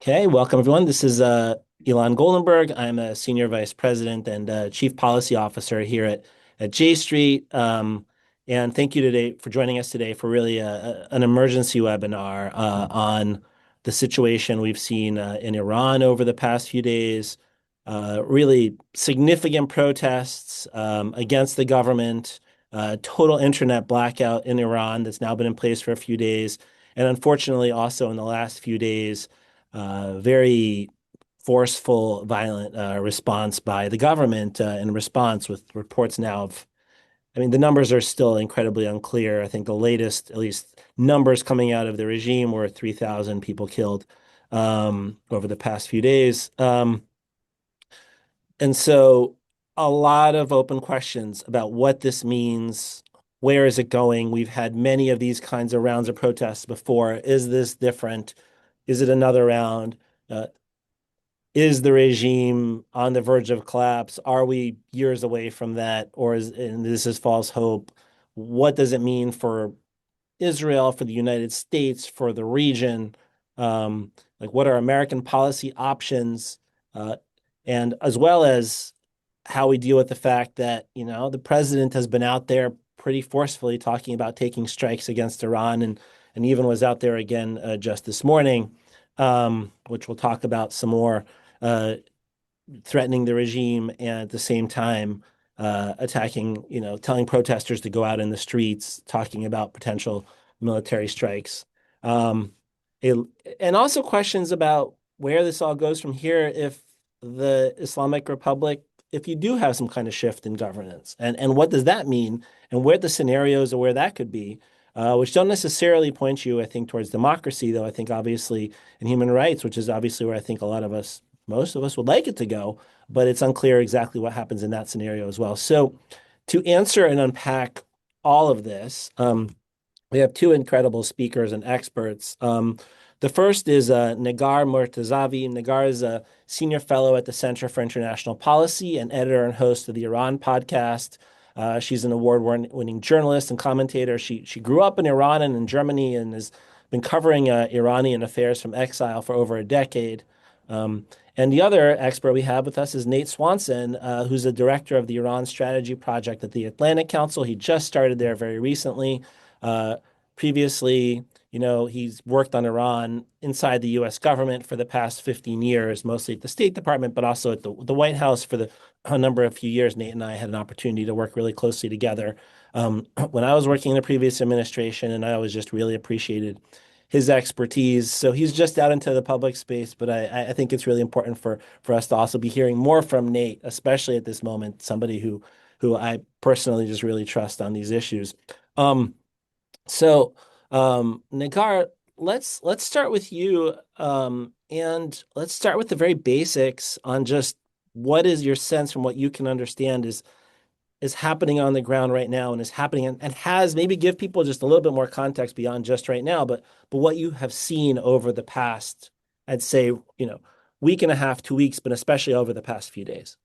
Okay, welcome everyone. This is Elon Goldenberg. I'm a senior vice president and chief policy officer here at J Street. And thank you today for joining us today for really an emergency webinar on the situation we've seen in Iran over the past few days. Really significant protests against the government, total internet blackout in Iran that's now been in place for a few days. And unfortunately, also in the last few days, very forceful, violent response by the government in response with reports now of, I mean, the numbers are still incredibly unclear. I think the latest, at least, numbers coming out of the regime were 3,000 people killed over the past few days. And so a lot of open questions about what this means. Where is it going? We've had many of these kinds of rounds of protests before. Is this different? Is it another round? Uh, is the regime on the verge of collapse? Are we years away from that? Or and this is false hope? What does it mean for Israel, for the United States, for the region? Like, what are American policy options? Uh, and as well as how we deal with the fact that, the president has been out there pretty forcefully talking about taking strikes against Iran and even was out there again just this morning, which we'll talk about some more, uh, threatening the regime and at the same time attacking, telling protesters to go out in the streets, talking about potential military strikes. Um, it, and also questions about where this all goes from here if the Islamic Republic, if you do have some kind of shift in governance, and what does that mean, and where the scenarios or where that could be, which don't necessarily point you, I think, towards democracy, though I think obviously in human rights, which is obviously where I think most of us would like it to go, but it's unclear exactly what happens in that scenario as well. So to answer and unpack all of this, we have two incredible speakers and experts. The first is Negar Mortazavi. Negar is a senior fellow at the Center for International Policy and editor and host of the Iran podcast. She's an award-winning journalist and commentator. She grew up in Iran and in Germany and has been covering Iranian affairs from exile for over a decade. And the other expert we have with us is Nate Swanson, who's the director of the Iran Strategy Project at the Atlantic Council. He just started there very recently. Uh, Previously, he's worked on Iran inside the U.S. government for the past 15 years, mostly at the State Department, but also at the White House for a number of few years. Nate and I had an opportunity to work really closely together when I was working in the previous administration, and I always just really appreciated his expertise. So he's just out into the public space, but I think it's really important for us to also be hearing more from Nate, especially at this moment, somebody who I personally just really trust on these issues. Um, Nagar, let's start with you, and let's start with the very basics on just what is your sense from what you can understand is happening on the ground right now and is happening and has maybe give people just a little bit more context beyond just right now, but what you have seen over the past, I'd say, week and a half, 2 weeks, but especially over the past few days.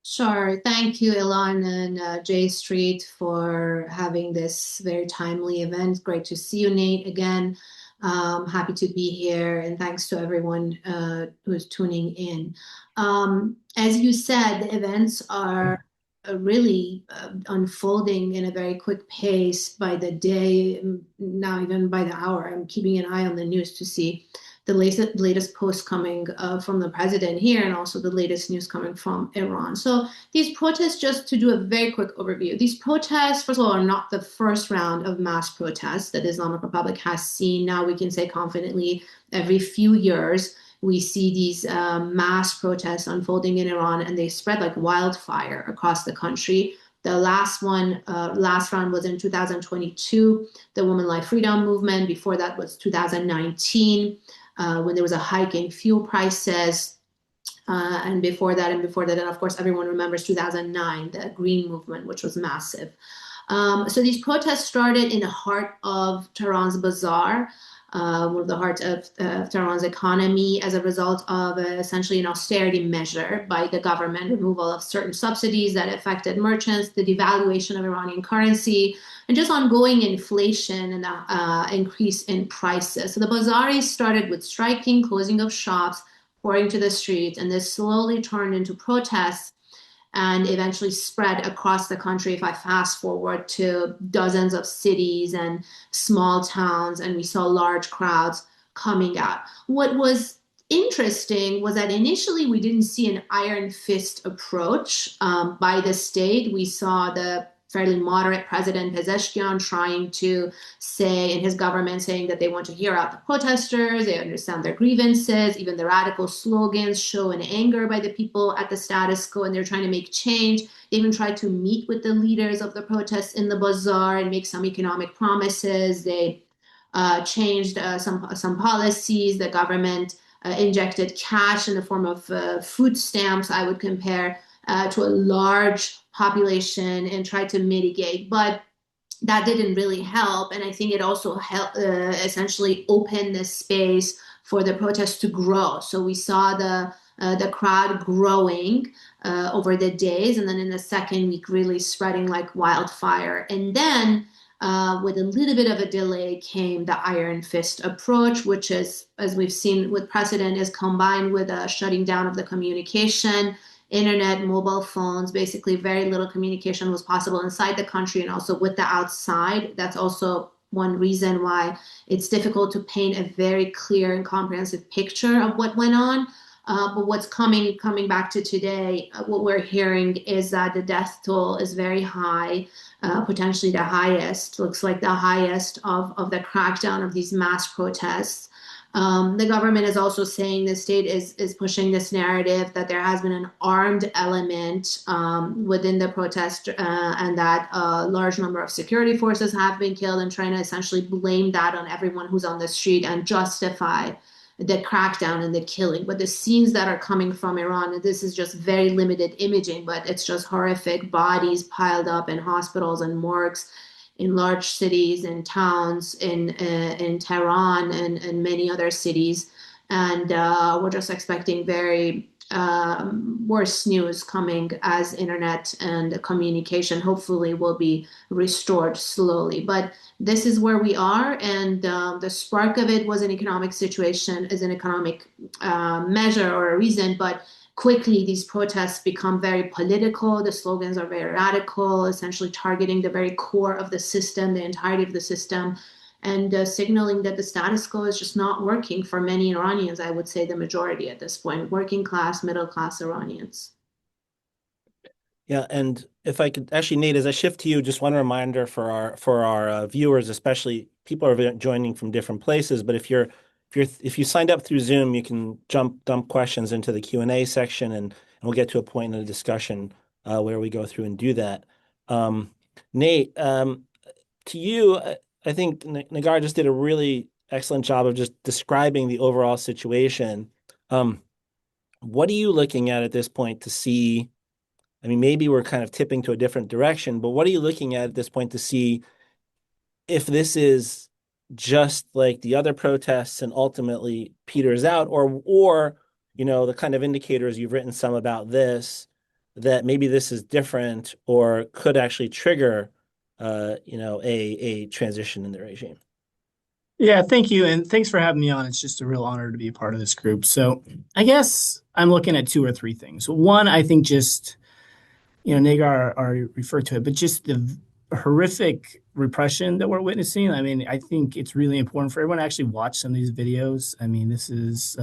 Sure. Thank you, Elon and J Street, for having this very timely event. Great to see you, Nate, again. Happy to be here, and thanks to everyone who's tuning in. As you said, the events are really unfolding in a very quick pace by the day, now even by the hour. I'm keeping an eye on the news to see the latest post coming from the president here and also the latest news coming from Iran. So these protests, just to do a very quick overview, these protests, first of all, are not the first round of mass protests that the Islamic Republic has seen. Now we can say confidently every few years we see these mass protests unfolding in Iran, and they spread like wildfire across the country. The last round was in 2022, the Women Life Freedom Movement. Before that was 2019 when there was a hike in fuel prices. And before that, and of course, everyone remembers 2009, the Green Movement, which was massive. So these protests started in the heart of Tehran's bazaar. one of the heart of Tehran's economy, as a result of essentially an austerity measure by the government, removal of certain subsidies that affected merchants, the devaluation of Iranian currency, and just ongoing inflation and increase in prices. So the bazaris started with striking, closing of shops, pouring to the streets, and this slowly turned into protests and eventually spread across the country. If I fast forward to dozens of cities and small towns, and we saw large crowds coming out. What was interesting was that initially we didn't see an iron fist approach by the state. We saw the fairly moderate President Pezeshkian trying to say, in his government, saying that they want to hear out the protesters, they understand their grievances, even the radical slogans show an anger by the people at the status quo, and they're trying to make change. They even tried to meet with the leaders of the protests in the bazaar and make some economic promises. They changed some policies. The government injected cash in the form of food stamps, I would compare, to a large population and tried to mitigate. But that didn't really help. And I think it also helped essentially open the space for the protests to grow. So we saw the crowd growing over the days, and then in the second week, really spreading like wildfire. And then with a little bit of a delay came the iron fist approach, which is, as we've seen with precedent, is combined with a shutting down of the communication, internet, mobile phones. Basically, very little communication was possible inside the country and also with the outside. That's also one reason why it's difficult to paint a very clear and comprehensive picture of what went on. But what's coming back to today, what we're hearing is that the death toll is very high, potentially the highest, looks like the highest of the crackdown of these mass protests. The government is also saying the state is pushing this narrative that there has been an armed element within the protest and that a large number of security forces have been killed, and trying to essentially blame that on everyone who's on the street and justify the crackdown and the killing. But the scenes that are coming from Iran, this is just very limited imaging, but it's just horrific bodies piled up in hospitals and morgues in large cities and towns in Tehran and many other cities. And we're just expecting very worse news coming as internet and communication hopefully will be restored slowly. But this is where we are, and the spark of it was an economic situation, is an economic measure or a reason, but quickly these protests become very political. The slogans are very radical, essentially targeting the very core of the system, the entirety of the system, and signaling that the status quo is just not working for many Iranians. I would say the majority at this point, working class, middle class Iranians. Yeah, and if I could actually, Nate, as I shift to you, just one reminder for our viewers, especially people are joining from different places. But if you signed up through Zoom, you can dump questions into the Q&A section, and we'll get to a point in the discussion where we go through and do that. Nate, to you, I think Negar just did a really excellent job of just describing the overall situation. What are you looking at this point to see? I mean, maybe we're kind of tipping to a different direction, but what are you looking at this point to see if this is just like the other protests and ultimately peters out, or the kind of indicators you've written some about this, that maybe this is different or could actually trigger, a transition in the regime? Yeah, thank you. And thanks for having me on. It's just a real honor to be a part of this group. So I guess I'm looking at two or three things. One, I think just, Nagar already referred to it, but just the horrific repression that we're witnessing. I mean, I think it's really important for everyone to actually watch some of these videos. I mean, this is,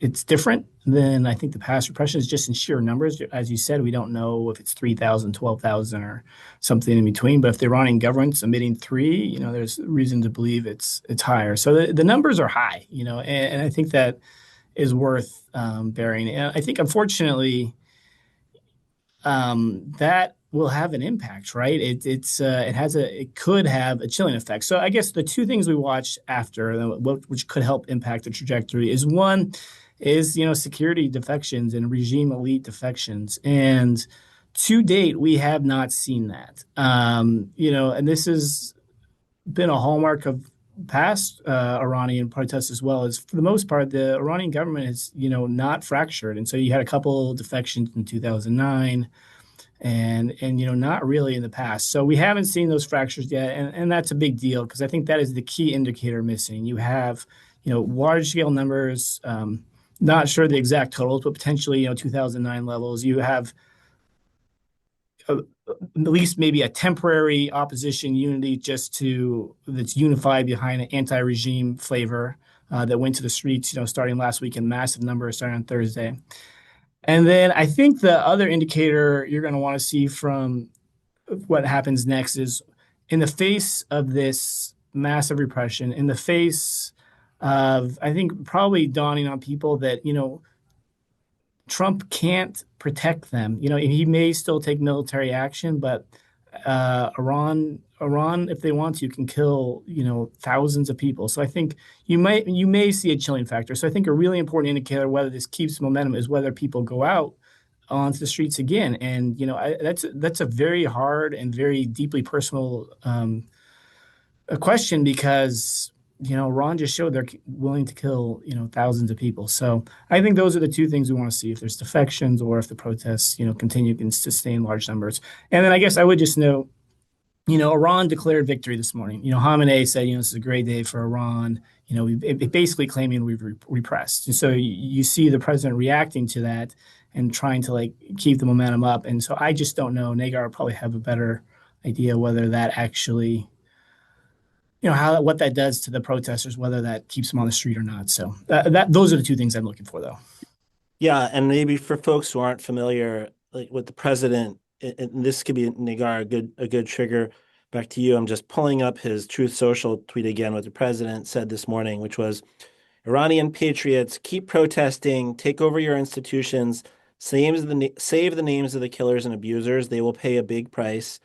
it's different than I think the past repression is just in sheer numbers. As you said, we don't know if it's 3,000, 12,000, or something in between. But if the Iranian government's admitting three, there's reason to believe it's higher. So the numbers are high, and I think that is worth bearing. And I think, unfortunately, that will have an impact, right? It could have a chilling effect. So I guess the two things we watched after, which could help impact the trajectory, is one is security defections and regime elite defections, and to date we have not seen that. And this has been a hallmark of past Iranian protests as well is, for the most part, the Iranian government is, not fractured. And so you had a couple defections in 2009 and not really in the past. So we haven't seen those fractures yet. And that's a big deal because I think that is the key indicator missing. You have, large scale numbers, not sure the exact totals, but potentially, 2009 levels. You have at least maybe a temporary opposition unity that's unified behind an anti-regime flavor that went to the streets, starting last week in massive numbers starting on Thursday. And then I think the other indicator you're going to want to see from what happens next is in the face of this massive repression, in the face of, I think, probably dawning on people that, Trump can't protect them. He may still take military action, but Iran, if they want to, can kill thousands of people. So I think you may see a chilling factor. So I think a really important indicator whether this keeps momentum is whether people go out onto the streets again. And that's a very hard and very deeply personal a question because Ron just showed they're willing to kill thousands of people. So I think those are the two things we want to see: if there's defections or if the protests continue to sustain large numbers. And then I guess I would just note, Iran declared victory this morning. Khamenei said, this is a great day for Iran. Basically claiming we've repressed. And so you see the president reacting to that and trying to keep the momentum up. And so I just don't know. Negar will probably have a better idea whether that actually what that does to the protesters, whether that keeps them on the street or not. So those are the two things I'm looking for, though. Yeah, and maybe for folks who aren't familiar, with the president, and this could be Negar, a good trigger. Back to you. I'm just pulling up his Truth Social tweet again. What the president said this morning, which was, "Iranian patriots, keep protesting, take over your institutions, save the names of the killers and abusers. They will pay a big price.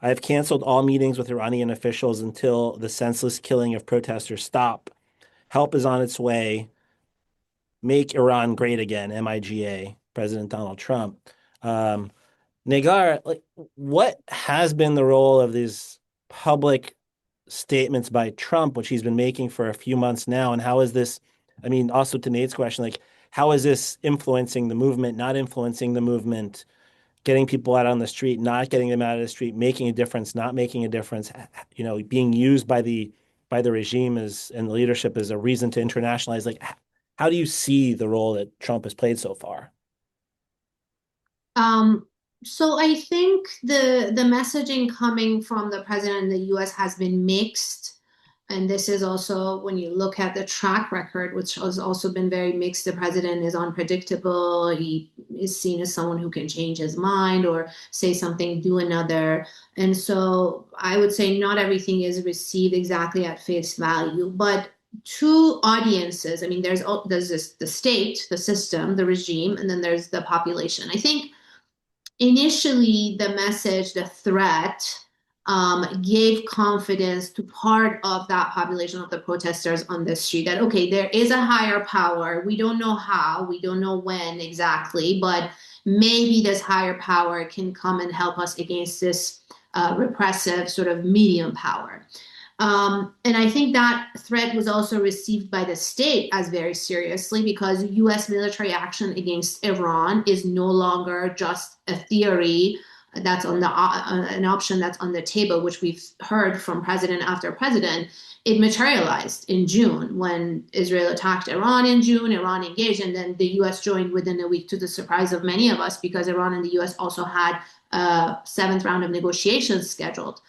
I have canceled all meetings with Iranian officials until the senseless killing of protesters stop. Help is on its way. Make Iran great again, MIGA, President Donald Trump." Negar, what has been the role of these public statements by Trump, which he's been making for a few months now, and how is this, also to Nate's question, how is this influencing the movement, not influencing the movement? Getting people out on the street, not getting them out of the street, making a difference, not making a difference, being used by the regime and the leadership as a reason to internationalize. How do you see the role that Trump has played so far? So I think the messaging coming from the president in the US has been mixed. And this is also when you look at the track record, which has also been very mixed. The president is unpredictable. He is seen as someone who can change his mind or say something, do another. And so I would say not everything is received exactly at face value, but two audiences. There's the state, the system, the regime, and then there's the population. I think initially the message, the threat, gave confidence to part of that population of the protesters on the street that, okay, there is a higher power. We don't know how, we don't know when exactly, but maybe this higher power can come and help us against this repressive sort of medium power. And I think that threat was also received by the state as very seriously because US military action against Iran is no longer just a theory that's on an option that's on the table, which we've heard from president after president. It materialized in June when Israel attacked Iran in June. Iran engaged, and then the US joined within a week, to the surprise of many of us, because Iran and the US also had a seventh round of negotiations scheduled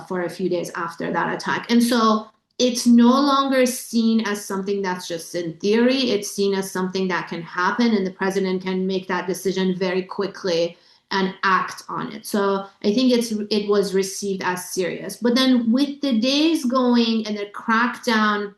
for a few days after that attack. And so it's no longer seen as something that's just in theory. It's seen as something that can happen, and the president can make that decision very quickly and act on it. So I think it was received as serious. But then with the days going and the crackdown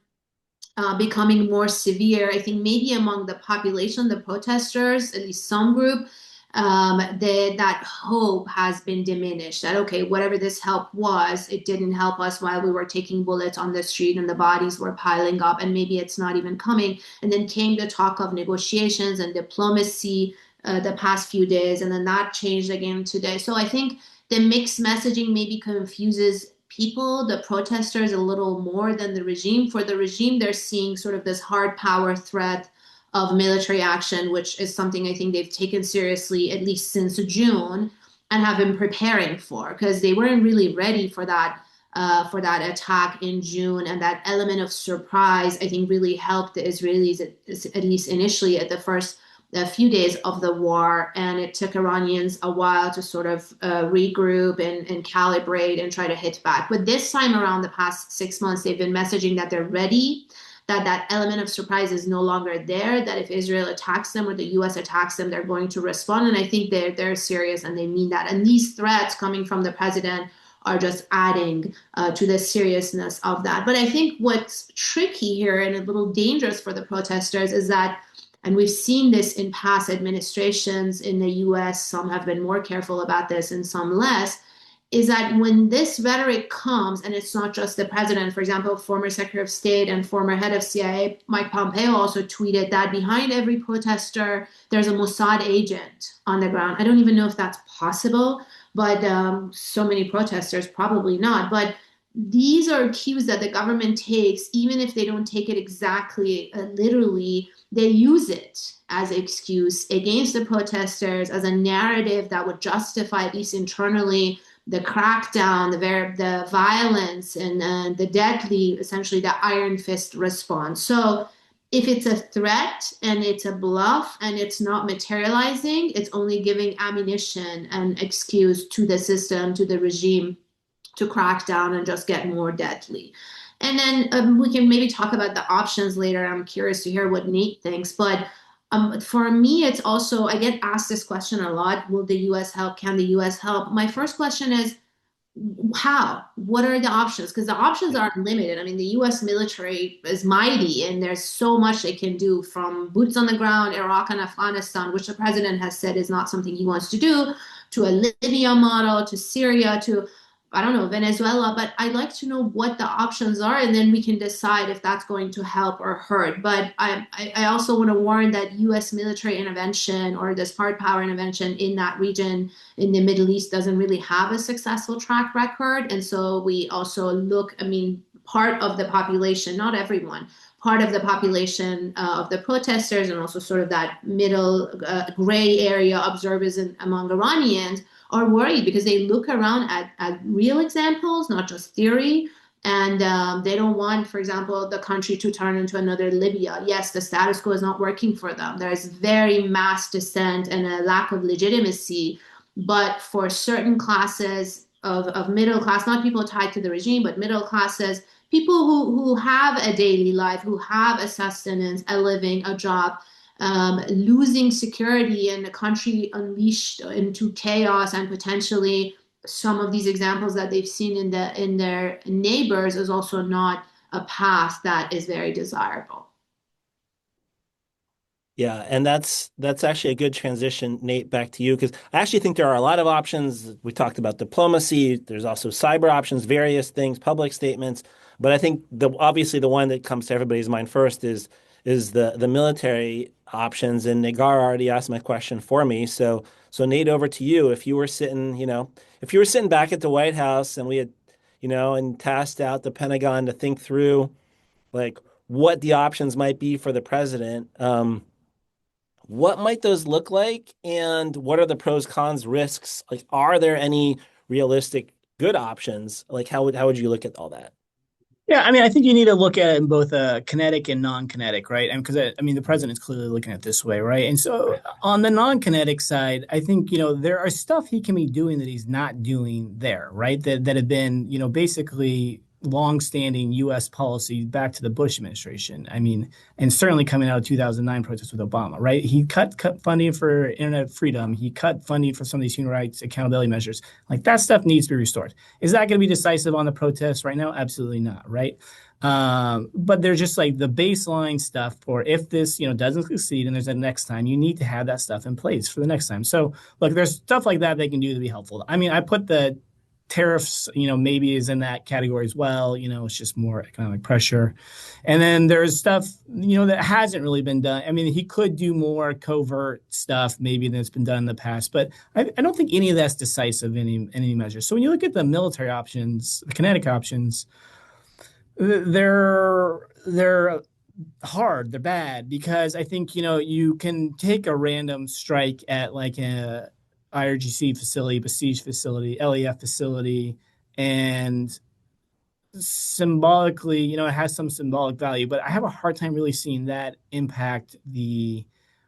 becoming more severe, I think maybe among the population, the protesters, at least some group, that hope has been diminished. That, okay, whatever this help was, it didn't help us while we were taking bullets on the street and the bodies were piling up, and maybe it's not even coming. And then came the talk of negotiations and diplomacy the past few days, and then that changed again today. So I think the mixed messaging maybe confuses people, the protesters, a little more than the regime. For the regime, they're seeing sort of this hard power threat of military action, which is something I think they've taken seriously at least since June and have been preparing for, because they weren't really ready for that attack in June, and that element of surprise I think really helped the Israelis at least initially at the first a few days of the war, and it took Iranians a while to sort of regroup and calibrate and try to hit back. But this time around, the past 6 months, they've been messaging that they're ready, that that element of surprise is no longer there, that if Israel attacks them or the U.S. attacks them, they're going to respond. And I think they're serious and they mean that. And these threats coming from the president are just adding to the seriousness of that. But I think what's tricky here and a little dangerous for the protesters is that, and we've seen this in past administrations in the US, some have been more careful about this and some less, is that when this rhetoric comes, and it's not just the president, for example, former Secretary of State and former head of CIA, Mike Pompeo, also tweeted that behind every protester, there's a Mossad agent on the ground. I don't even know if that's possible, but so many protesters, probably not. But these are cues that the government takes, even if they don't take it exactly literally, they use it as an excuse against the protesters, as a narrative that would justify, at least internally, the crackdown, the violence, and the deadly, essentially the iron fist response. So if it's a threat and it's a bluff and it's not materializing, it's only giving ammunition and excuse to the system, to the regime to crack down and just get more deadly. And then we can maybe talk about the options later. I'm curious to hear what Nate thinks. But for me, it's also, I get asked this question a lot. Will the US help? Can the US help? My first question is, how? What are the options? Because the options are limited. I mean, the US military is mighty and there's so much they can do, from boots on the ground, Iraq and Afghanistan, which the president has said is not something he wants to do, to a Libya model, to Syria, to I don't know, Venezuela, but I'd like to know what the options are, and then we can decide if that's going to help or hurt. But I also want to warn that U.S. military intervention or this hard power intervention in that region in the Middle East doesn't really have a successful track record. And so we also look, I mean, part of the population, not everyone, part of the population of the protesters and also sort of that middle gray area observers among Iranians are worried because they look around at real examples, not just theory. And they don't want, for example, the country to turn into another Libya. Yes, the status quo is not working for them. There's very mass dissent and a lack of legitimacy. But for certain classes of middle class, not people tied to the regime, but middle classes, people who have a daily life, who have a sustenance, a living, a job, losing security and the country unleashed into chaos, and potentially some of these examples that they've seen in their neighbors is also not a path that is very desirable. Yeah, and that's actually a good transition, Nate, back to you, because I actually think there are a lot of options. We talked about diplomacy. There's also cyber options, various things, public statements. But I think obviously the one that comes to everybody's mind first is the military options. And Negar already asked my question for me. So Nate, over to you. If you were sitting, if you were sitting back at the White House and we had, and tasked out the Pentagon to think through like what the options might be for the president. What might those look like, and what are the pros, cons, risks? Like, are there any realistic good options? Like, how would you look at all that? Yeah, I mean, I think you need to look at it in both kinetic and non-kinetic, right? And because I mean, the president's clearly looking at it this way, right? And so on the non-kinetic side, I think there are stuff he can be doing that he's not doing there, right? That have been basically long-standing U.S. policy back to the Bush administration. I mean, and certainly coming out of 2009 protests with Obama, right? He cut funding for internet freedom. He cut funding for some of these human rights accountability measures. Like that stuff needs to be restored. Is that going to be decisive on the protests right now? Absolutely not, right? But there's just like the baseline stuff for if this, doesn't succeed and there's a next time, you need to have that stuff in place for the next time. So look, there's stuff like that they can do to be helpful. I mean, I put the tariffs, maybe is in that category as well. It's just more economic pressure. And then there's stuff, that hasn't really been done. I mean, he could do more covert stuff maybe than it's been done in the past, but I don't think any of that's decisive in any measure. So when you look at the military options, the kinetic options, they're hard, they're bad because I think, you can take a random strike at like a IRGC facility, besieged facility, LEF facility, and symbolically, it has some symbolic value, but I have a hard time really seeing that impact the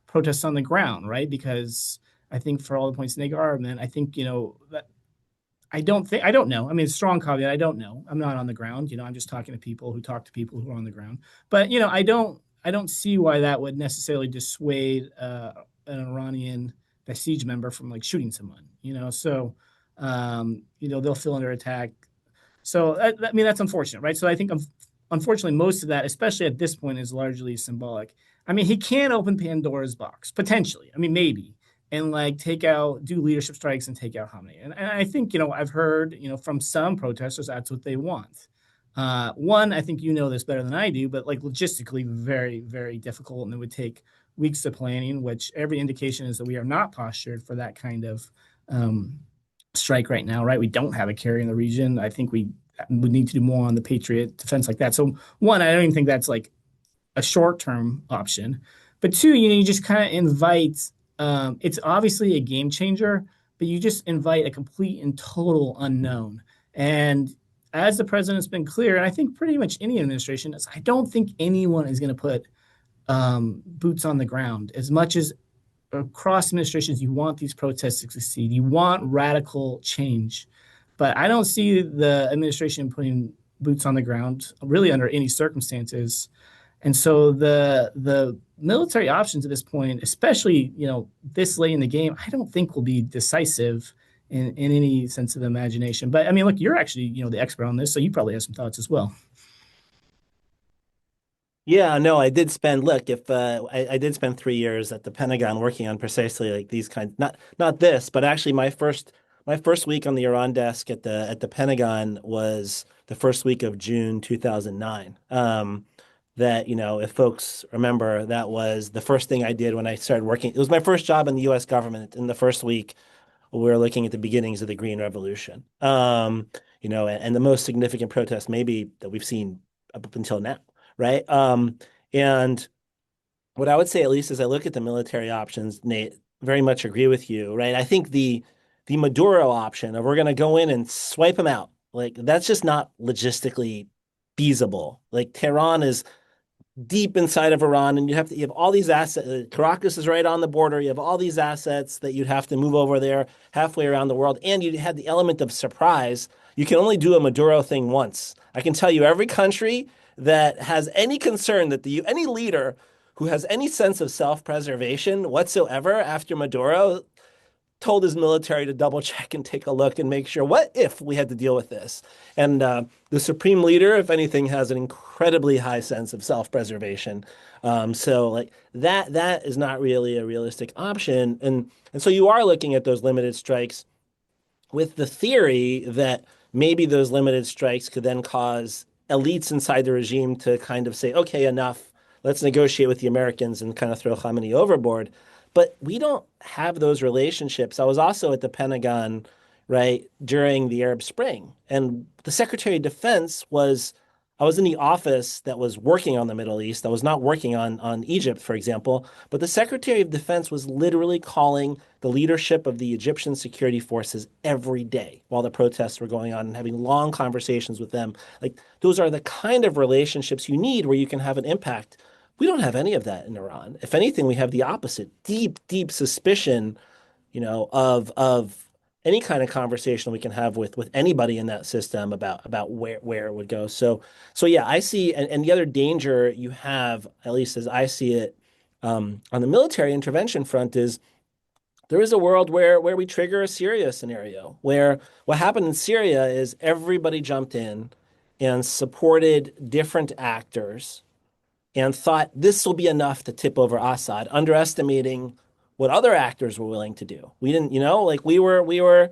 protests on the ground, right? Because I think for all the points Negar, man, I think, that I don't know. I mean, strong caveat, I don't know. I'm not on the ground, I'm just talking to people who talk to people who are on the ground. But, I don't see why that would necessarily dissuade an Iranian siege member from like shooting someone, so they'll feel under attack. So I mean that's unfortunate, right? So I think unfortunately most of that, especially at this point, is largely symbolic. I mean, he can open Pandora's box potentially. I mean, maybe, and like do leadership strikes and take out Khamenei. And I think I've heard from some protesters that's what they want. One, I think this better than I do, but like logistically very very difficult, and it would take weeks of planning, which every indication is that we are not postured for that kind of strike right now, right? We don't have a carrier in the region. I think we would need to do more on the Patriot defense like that. So one, I don't even think that's like a short-term option. But two, you just kind of invite, it's obviously a game changer, but you just invite a complete and total unknown. And as the president's been clear, and I think pretty much any administration is, I don't think anyone is going to put boots on the ground as much as across administrations, you want these protests to succeed. You want radical change. But I don't see the administration putting boots on the ground really under any circumstances. And so the military options at this point, especially, this late in the game, I don't think will be decisive in any sense of the imagination. But I mean, look, you're actually, the expert on this, so you probably have some thoughts as well. Yeah, no, I did spend, look, if I did spend 3 years at the Pentagon working on precisely like these kinds, not this, but actually my first week on the Iran desk at the Pentagon was the first week of June 2009. That, if folks remember, that was the first thing I did when I started working. It was my first job in the US government. In the first week, we were looking at the beginnings of the Green Revolution. And the most significant protest maybe that we've seen up until now, right? And what I would say, at least as I look at the military options, Nate, very much agree with you, right? I think the Maduro option of we're going to go in and swipe them out, like that's just not logistically feasible. Like Tehran is deep inside of Iran, and you have all these assets. Caracas is right on the border. You have all these assets that you'd have to move over there halfway around the world, and you had the element of surprise. You can only do a Maduro thing once. I can tell you, every country that has any concern that any leader who has any sense of self-preservation whatsoever after Maduro told his military to double check and take a look and make sure, what if we had to deal with this? And the supreme leader, if anything, has an incredibly high sense of self-preservation. So like that is not really a realistic option. And so you are looking at those limited strikes with the theory that maybe those limited strikes could then cause elites inside the regime to kind of say, okay, enough, let's negotiate with the Americans and kind of throw Khamenei overboard. But we don't have those relationships. I was also at the Pentagon, right, during the Arab Spring, and the Secretary of Defense I was in the office that was working on the Middle East. I was not working on Egypt, for example, but the Secretary of Defense was literally calling the leadership of the Egyptian security forces every day while the protests were going on and having long conversations with them. Like those are the kind of relationships you need where you can have an impact. We don't have any of that in Iran. If anything, we have the opposite, deep, deep suspicion, of any kind of conversation we can have with anybody in that system about where it would go. So yeah, I see, and the other danger you have, at least as I see it, on the military intervention front is there is a world where we trigger a Syria scenario where what happened in Syria is everybody jumped in and supported different actors and thought this will be enough to tip over Assad, underestimating what other actors were willing to do. We didn't, like we were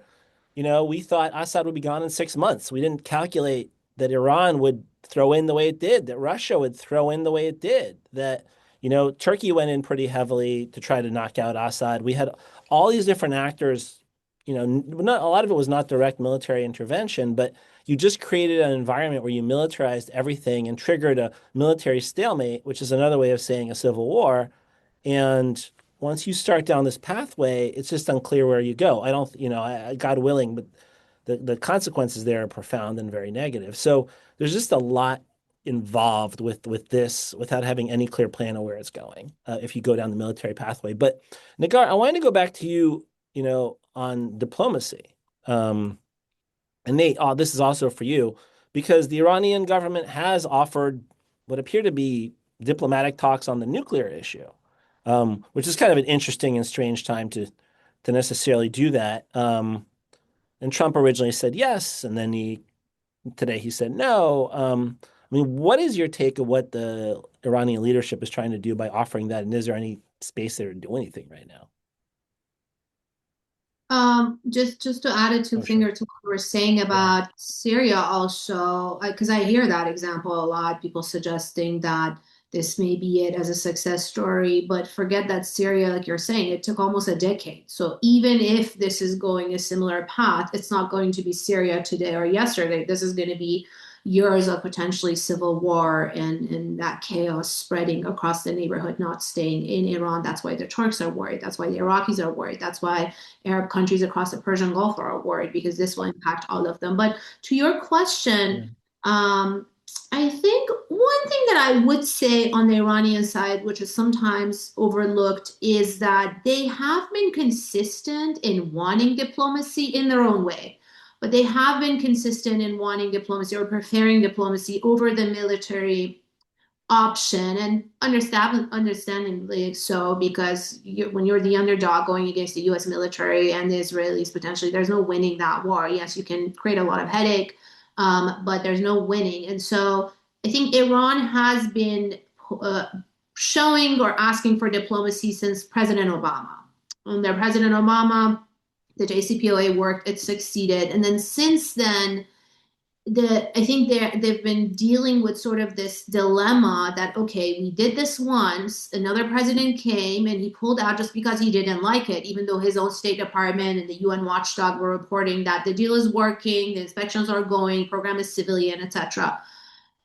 we thought Assad would be gone in 6 months. We didn't calculate that Iran would throw in the way it did, that Russia would throw in the way it did, that, Turkey went in pretty heavily to try to knock out Assad. We had all these different actors, not a lot of it was not direct military intervention, but you just created an environment where you militarized everything and triggered a military stalemate, which is another way of saying a civil war. And once you start down this pathway, it's just unclear where you go. I don't, God willing, but the consequences there are profound and very negative. So there's just a lot involved with this without having any clear plan of where it's going, if you go down the military pathway. But Negar, I wanted to go back to you, on diplomacy. And Nate, this is also for you because the Iranian government has offered what appear to be diplomatic talks on the nuclear issue, which is kind of an interesting and strange time to necessarily do that. And Trump originally said yes, and then today he said no. I mean, what is your take of what the Iranian leadership is trying to do by offering that? And is there any space there to do anything right now? Just to add it two Oh, sure. finger to what we're saying Yeah. about Syria also, because I hear that example a lot, people suggesting that this may be it as a success story, but forget that Syria, like you're saying, it took almost a decade. So even if this is going a similar path, it's not going to be Syria today or yesterday. This is going to be years of potentially civil war and that chaos spreading across the neighborhood, not staying in Iran. That's why the Turks are worried. That's why the Iraqis are worried. That's why Arab countries across the Persian Gulf are worried because this will impact all of them. But to your Yeah. question, I think one thing that I would say on the Iranian side, which is sometimes overlooked, is that they have been consistent in wanting diplomacy in their own way. But they have been consistent in wanting diplomacy or preferring diplomacy over the military option, and understandingly so, because when you're the underdog going against the US military and the Israelis, potentially there's no winning that war. Yes, you can create a lot of headache, but there's no winning. And so I think Iran has been uh, showing or asking for diplomacy since President Obama. Under President Obama, the JCPOA worked, it succeeded. And then since then, I think they've been dealing with sort of this dilemma that, okay, we did this once, another president came and he pulled out just because he didn't like it, even though his own State Department and the UN watchdog were reporting that the deal is working, the inspections are going, program is civilian, etc.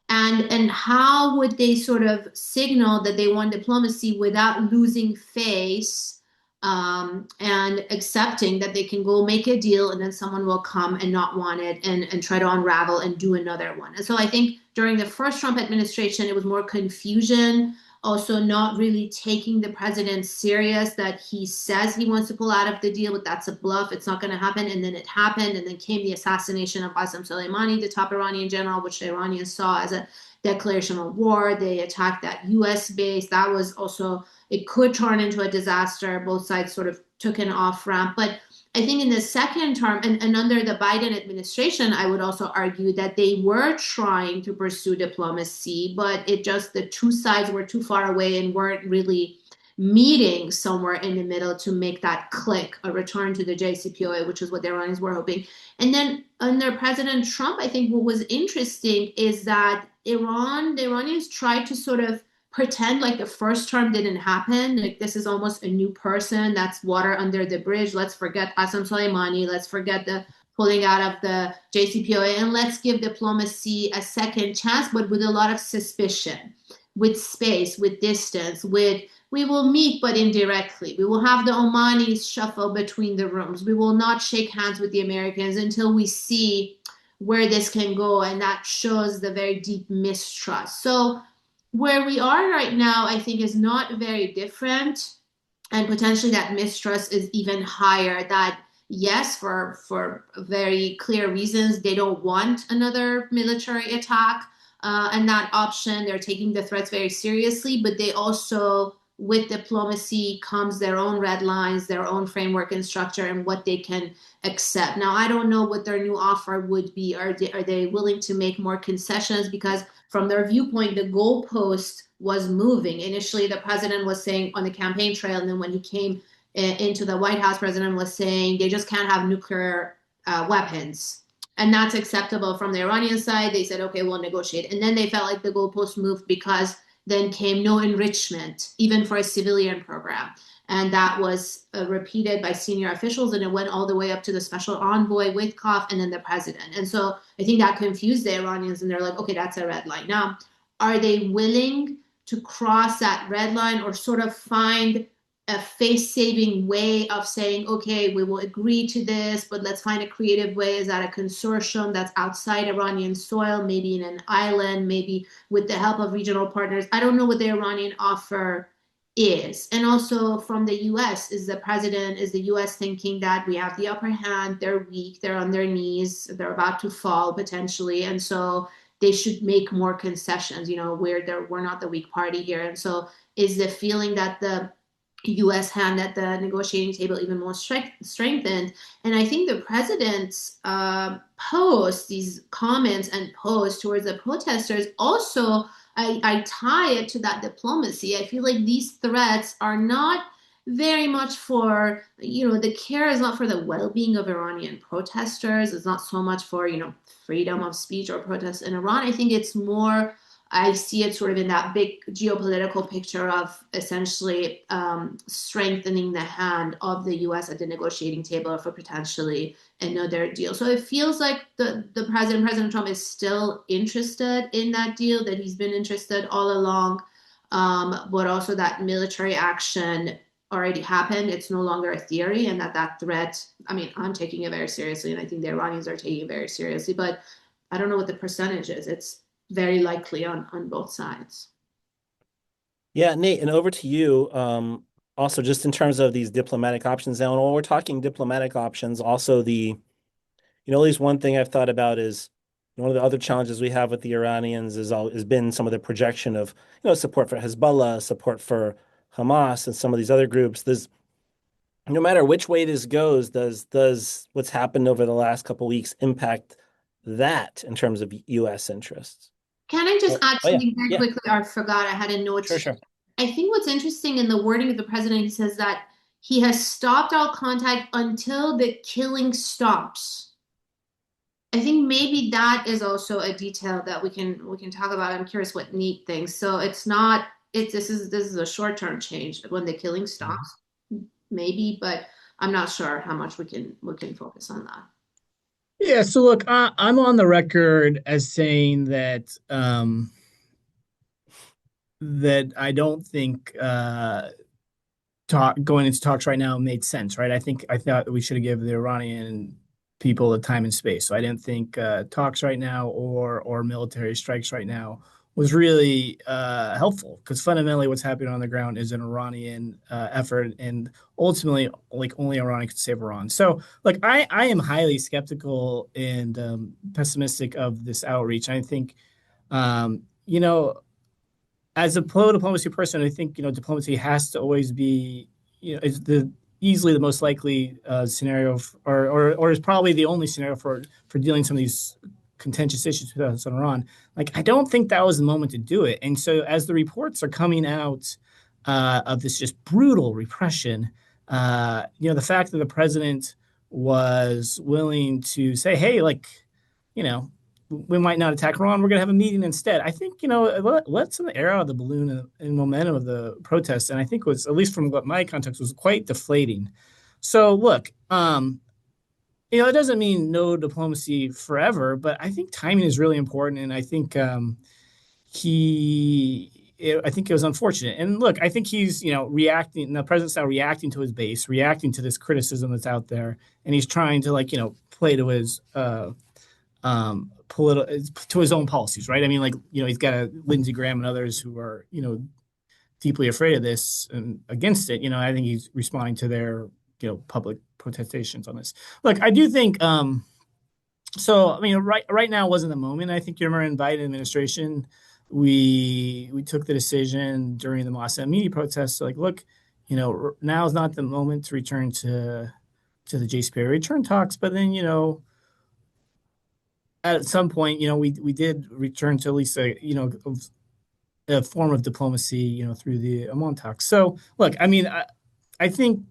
And how would they sort of signal that they want diplomacy without losing face, and accepting that they can go make a deal and then someone will come and not want it and try to unravel and do another one. And so I think during the first Trump administration, it was more confusion, also not really taking the president serious, that he says he wants to pull out of the deal, but that's a bluff. It's not going to happen. And then it happened. And then came the assassination of Qasem Soleimani, the top Iranian general, which the Iranians saw as a declaration of war. They attacked that US base. That was also, it could turn into a disaster. Both sides sort of took an off ramp. But I think in the second term, and under the Biden administration, I would also argue that they were trying to pursue diplomacy, but it just, the two sides were too far away and weren't really meeting somewhere in the middle to make that click, a return to the JCPOA, which is what the Iranians were hoping. And then under President Trump, I think what was interesting is that the Iranians tried to sort of pretend like the first term didn't happen. Like this is almost a new person. That's water under the bridge. Let's forget Qasem Soleimani. Let's forget the pulling out of the JCPOA, and let's give diplomacy a second chance, but with a lot of suspicion, with space, with distance, with we will meet but indirectly. We will have the Omanis shuffle between the rooms. We will not shake hands with the Americans until we see where this can go. And that shows the very deep mistrust. So where we are right now, I think, is not very different. And potentially that mistrust is even higher. That, yes, for very clear reasons, they don't want another military attack. And that option, they're taking the threats very seriously, but they also, with diplomacy comes their own red lines, their own framework and structure, and what they can accept. Now, I don't know what their new offer would be. Are they willing to make more concessions? Because from their viewpoint, the goalpost was moving. Initially, the president was saying on the campaign trail, and then when he came into the White House, president was saying they just can't have nuclear weapons. And that's acceptable from the Iranian side. They said, okay, we'll negotiate. And then they felt like the goalpost moved because then came no enrichment, even for a civilian program. And that was repeated by senior officials, and it went all the way up to the special envoy Witkoff and then the president. And so I think that confused the Iranians, and they're like, okay, that's a red line. Now, are they willing to cross that red line or sort of find a face-saving way of saying, okay, we will agree to this, but let's find a creative way? Is that a consortium that's outside Iranian soil, maybe in an island, maybe with the help of regional partners? I don't know what the Iranian offer is. And also from the US, is the US thinking that we have the upper hand, they're weak, they're on their knees, they're about to fall potentially, and so they should make more concessions, we're not the weak party here. And so is the feeling that the US hand at the negotiating table even more strengthened? And I think the president's posts, these comments and posts towards the protesters, also I tie it to that diplomacy. I feel like these threats are not very much for, the care is not for the well-being of Iranian protesters. It's not so much for, freedom of speech or protest in Iran. I think it's more, I see it sort of in that big geopolitical picture of essentially strengthening the hand of the US at the negotiating table for potentially another deal. So it feels like President Trump, is still interested in that deal, that he's been interested all along, but also that military action already happened. It's no longer a theory, and that threat, I mean, I'm taking it very seriously, and I think the Iranians are taking it very seriously, but I don't know what the percentage is. It's very likely on both sides. Yeah, Nate, and over to you. Also, just in terms of these diplomatic options now, and while we're talking diplomatic options, also at least one thing I've thought about is one of the other challenges we have with the Iranians has been some of the projection of, support for Hezbollah, support for Hamas, and some of these other groups. No matter which way this goes, does what's happened over the last couple of weeks impact that in terms of U.S. interests? Can I just Oh, add oh yeah, something very yeah, quickly? I forgot, I had a note. sure, sure. I think what's interesting in the wording of the president, he says that he has stopped all contact until the killing stops. I think maybe that is also a detail that we can talk about. I'm curious what Neat thinks. So it's not this is a short-term change when the killing stops, maybe, but I'm not sure how much we can focus on that. Yeah, so look, I'm on the record as saying that I don't think going into talks right now made sense, right? I thought we should have given the Iranian people the time and space. So I didn't think talks right now or military strikes right now was really helpful, because fundamentally what's happening on the ground is an Iranian effort, and ultimately like only Iran could save Iran. So like I am highly skeptical and pessimistic of this outreach. I think as a political diplomacy person, I think diplomacy has to always be is the easily the most likely scenario, or is probably the only scenario for dealing some of these contentious issues with us on Iran. Like, I don't think that was the moment to do it. And so as the reports are coming out of this just brutal repression, the fact that the president was willing to say, hey, like, you know, we might not attack Iran. We're going to have a meeting instead. I think, let some air out of the balloon and momentum of the protests. And I think was, at least from what my context, was quite deflating. So look, it doesn't mean no diplomacy forever, but I think timing is really important. And I think I think it was unfortunate. And look, I think he's, reacting. The president's now reacting to his base, reacting to this criticism that's out there, and he's trying to play to his to his own policies, right? I mean, he's got Lindsey Graham and others who are, deeply afraid of this and against it. I think he's responding to their, public protestations on this. Look, I do think, so, I mean, right now wasn't the moment. I think you remember in Biden administration, we took the decision during the Mossad media protests, look, now is not the moment to return to the JCPOA return talks. But then, at some point, we did return to at least a form of diplomacy, through the Amman talks. So, look, I mean, I think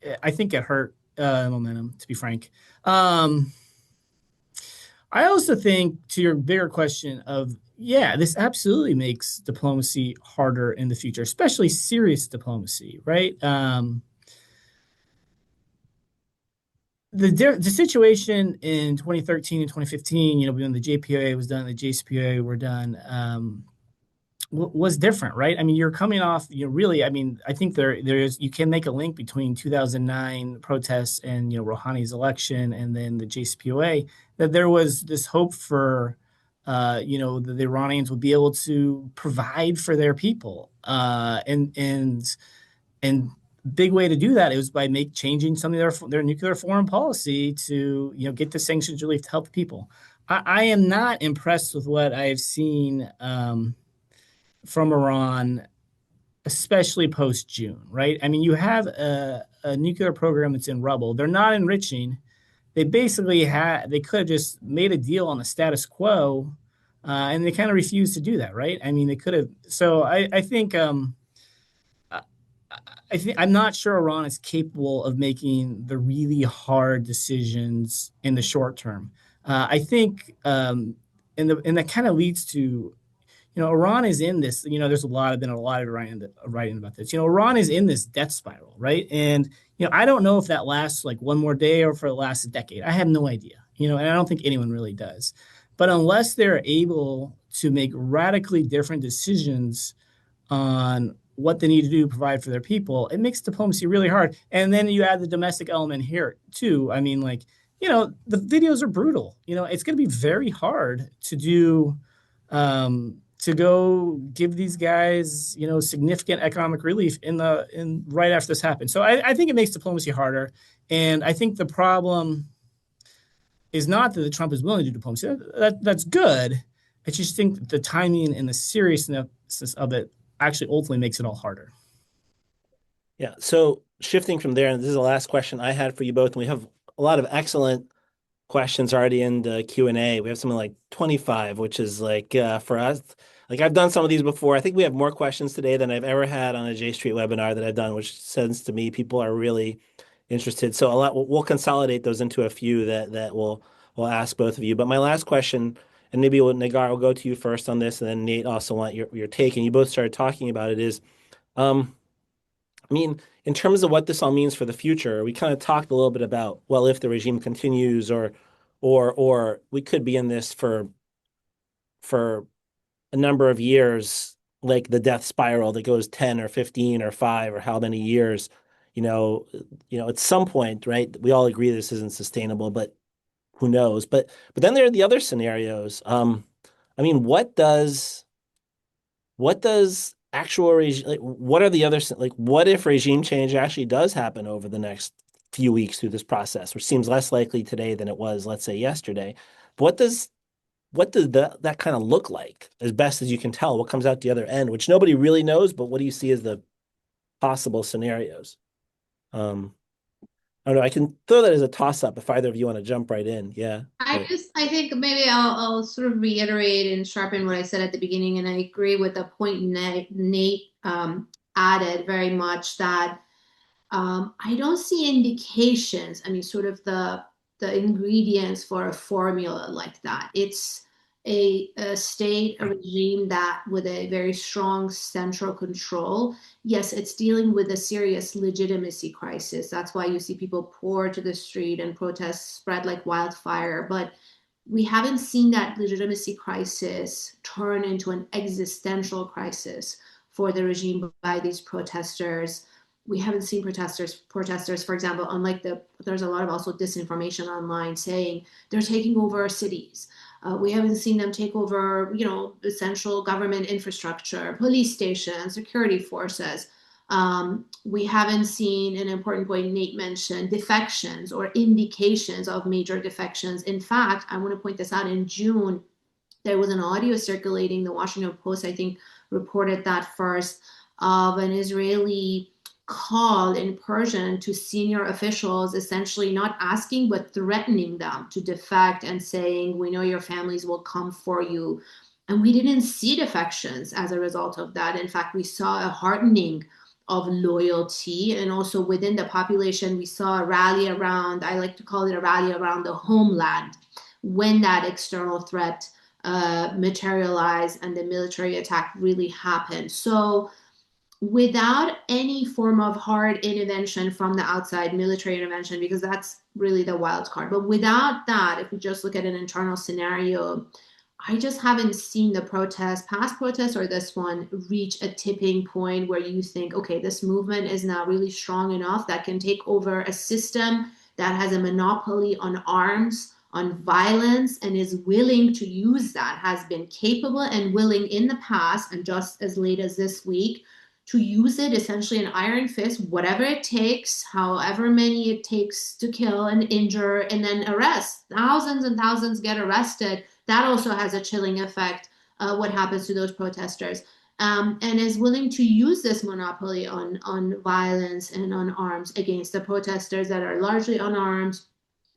it hurt momentum, to be frank. I also think to your bigger question of, yeah, this absolutely makes diplomacy harder in the future, especially serious diplomacy, right? The situation in 2013 and 2015, when the JPOA was done, the JCPOA were done, was different, right? I mean, you're coming off, really, I mean, I think there is you can make a link between 2009 protests and Rouhani's election, and then the JCPOA, that there was this hope for that the Iranians would be able to provide for their people, and big way to do that is by changing some of their nuclear foreign policy to get the sanctions relief to help the people. I am not impressed with what I have seen from Iran, especially post June, right? I mean, you have a nuclear program that's in rubble. They're not enriching. They could have just made a deal on the status quo, and they kind of refused to do that, right? I mean, they could have. So I think I'm not sure Iran is capable of making the really hard decisions in the short term. I think, and that kind of leads to, Iran is in this. There's been a lot of writing about this. Iran is in this death spiral, right? And I don't know if that lasts like one more day or if it lasts a decade. I have no idea. And I don't think anyone really does. But unless they're able to make radically different decisions on what they need to do to provide for their people, it makes diplomacy really hard. And then you add the domestic element here too. I mean, like, the videos are brutal. It's going to be very hard to do, to go give these guys, significant economic relief in right after this happened. So I think it makes diplomacy harder. And I think the problem is not that Trump is willing to do diplomacy. That's good. I just think the timing and the seriousness of it actually ultimately makes it all harder. Yeah. So shifting from there, and this is the last question I had for you both, and we have a lot of excellent questions already in the Q&A. We have something like 25, which is like for us, like I've done some of these before. I think we have more questions today than I've ever had on a J Street webinar that I've done, which says to me people are really interested. So we'll consolidate those into a few that we'll ask both of you. But my last question, and maybe Nagar will go to you first on this, and then Nate also want your take. And you both started talking about it. Is um, I mean, in terms of what this all means for the future, we kind of talked a little bit about, well, if the regime continues, or we could be in this for a number of years, like the death spiral that goes 10 or 15 or 5 or how many years, you know, at some point, right? We all agree this isn't sustainable, but who knows? But then there are the other scenarios. I mean, what does actual regime, like what are the other, like what if regime change actually does happen over the next few weeks through this process, which seems less likely today than it was, let's say, yesterday. But what does that kind of look like, as best as you can tell? What comes out the other end, which nobody really knows, but what do you see as the possible scenarios? um I don't know, I can throw that as a toss up if either of you want to jump right in. Yeah, but I think maybe I'll sort of reiterate and sharpen what I said at the beginning, and I agree with the point Nate added very much that I don't see indications. I mean, sort of the ingredients for a formula like that. It's a state, a regime that with a very strong central control. Yes, it's dealing with a serious legitimacy crisis. That's why you see people pour to the street and protests spread like wildfire. But we haven't seen that legitimacy crisis turn into an existential crisis for the regime by these protesters. We haven't seen protesters, for example, unlike there's a lot of also disinformation online saying they're taking over cities. We haven't seen them take over, essential government infrastructure, police stations, security forces. We haven't seen an important point Nate mentioned, defections or indications of major defections. In fact, I want to point this out. In June, there was an audio circulating. The Washington Post, I think, reported that first, of an Israeli call in Persian to senior officials, essentially not asking but threatening them to defect and saying, "We know your families will come for you." And we didn't see defections as a result of that. In fact, we saw a hardening of loyalty. And also within the population, we saw a rally around, I like to call it a rally around the homeland, when that external threat materialized and the military attack really happened. So without any form of hard intervention from the outside, military intervention, because that's really the wild card. But without that, if we just look at an internal scenario, I just haven't seen the past protests or this one, reach a tipping point where you think, okay, this movement is now really strong enough that can take over a system that has a monopoly on arms, on violence, and is willing to use that, has been capable and willing in the past, and just as late as this week, to use it essentially an iron fist, whatever it takes, however many it takes to kill and injure, and then arrest. Thousands and thousands get arrested. That also has a chilling effect, what happens to those protesters. And is willing to use this monopoly on violence and on arms against the protesters that are largely unarmed.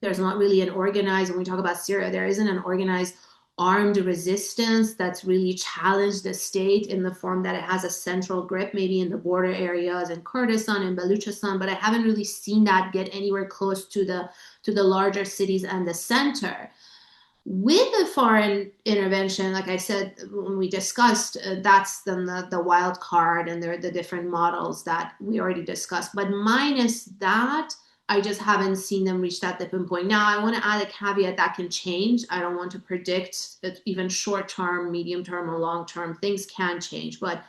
There's not really an organized, when we talk about Syria, there isn't an organized armed resistance that's really challenged the state in the form that it has a central grip, maybe in the border areas in Kurdistan and Baluchistan, but I haven't really seen that get anywhere close to the larger cities and the center. With the foreign intervention, like I said, when we discussed, that's then the wild card, and there are the different models that we already discussed. But minus that, I just haven't seen them reach that tipping point. Now, I want to add a caveat that can change. I don't want to predict that even short term, medium term, or long term, things can change. But